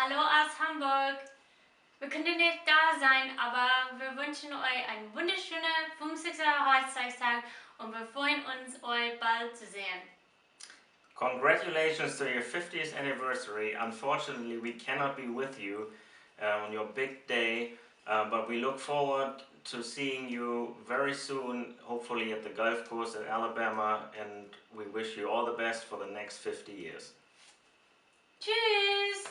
Hallo aus Hamburg. Wir können nicht da sein, aber wir wünschen euch einen wunderschönen 50. Hochzeitstag und wir freuen uns, euch bald zu sehen. Congratulations to your 50th anniversary. Unfortunately, we cannot be with you on your big day, but we look forward to seeing you very soon, hopefully at the Gulf Coast in Alabama, and we wish you all the best for the next 50 years. Tschüss!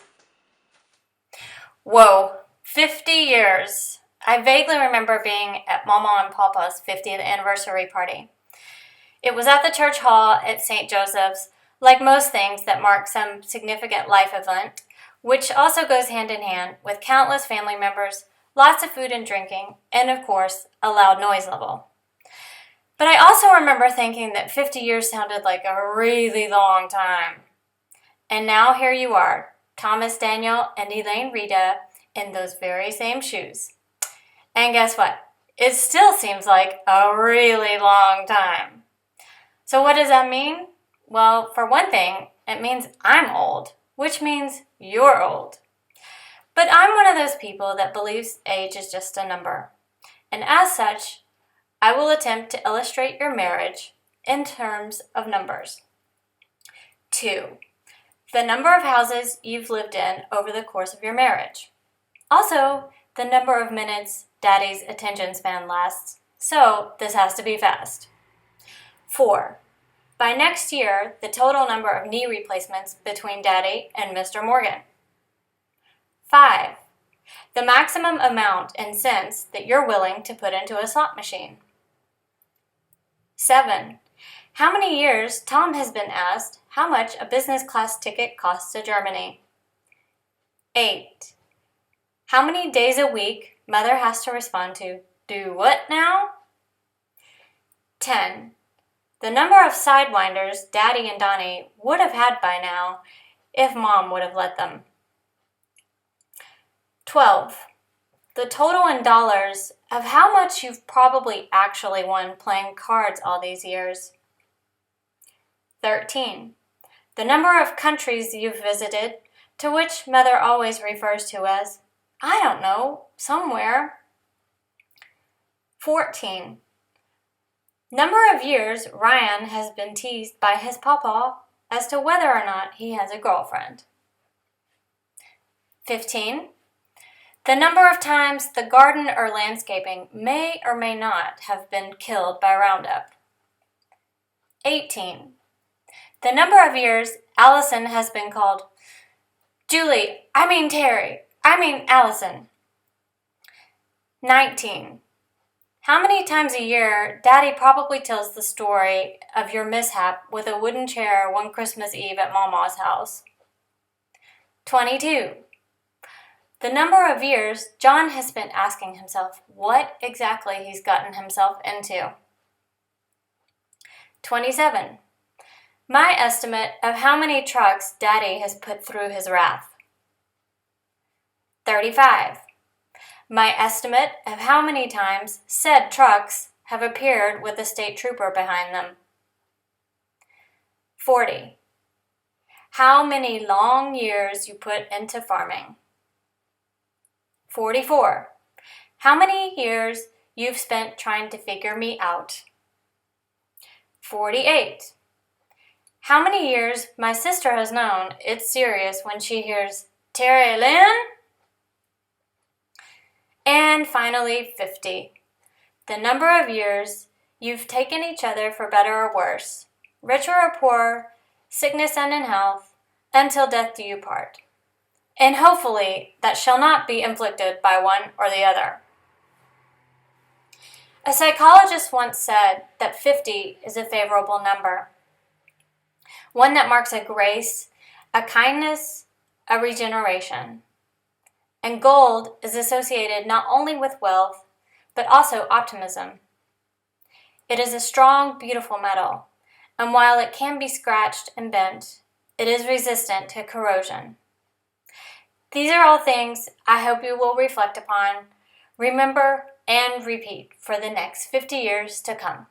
Whoa, 50 years. I vaguely remember being at Mama and Papa's 50th anniversary party. It was at the church hall at St. Joseph's, like most things that mark some significant life event, which also goes hand in hand with countless family members, lots of food and drinking, and of course, a loud noise level. But I also remember thinking that 50 years sounded like a really long time. And now here you are, Thomas Daniel and Elaine Rita in those very same shoes. And guess what? It still seems like a really long time. So what does that mean? Well, for one thing, it means I'm old, which means you're old. But I'm one of those people that believes age is just a number. And as such, I will attempt to illustrate your marriage in terms of numbers. 2. The number of houses you've lived in over the course of your marriage. Also, the number of minutes Daddy's attention span lasts, so this has to be fast. 4. By next year, the total number of knee replacements between Daddy and Mr. Morgan. 5. The maximum amount in cents that you're willing to put into a slot machine. 7. How many years Tom has been asked how much a business class ticket costs to Germany. 8. How many days a week Mother has to respond to, "Do what now?" 10. The number of sidewinders Daddy and Donnie would have had by now if Mom would have let them. 12. The total in dollars of how much you've probably actually won playing cards all these years. 13. The number of countries you've visited, to which Mother always refers to as, I don't know, somewhere. 14. Number of years Ryan has been teased by his papa as to whether or not he has a girlfriend. 15. The number of times the garden or landscaping may or may not have been killed by Roundup. 18. The number of years Allison has been called Terry, Allison. 19. How many times a year Daddy probably tells the story of your mishap with a wooden chair one Christmas Eve at Mama's house. 22. The number of years John has been asking himself what exactly he's gotten himself into. 27. My estimate of how many trucks Daddy has put through his wrath. 35. My estimate of how many times said trucks have appeared with a state trooper behind them. 40. How many long years you put into farming. 44. How many years you've spent trying to figure me out. 48. How many years my sister has known it's serious when she hears, "Terry Lynn?" And finally, 50. The number of years you've taken each other for better or worse, richer or poorer, sickness and in health, until death do you part. And hopefully that shall not be inflicted by one or the other. A psychologist once said that 50 is a favorable number, one that marks a grace, a kindness, a regeneration. And gold is associated not only with wealth, but also optimism. It is a strong, beautiful metal, and while it can be scratched and bent, it is resistant to corrosion. These are all things I hope you will reflect upon, remember, and repeat for the next 50 years to come.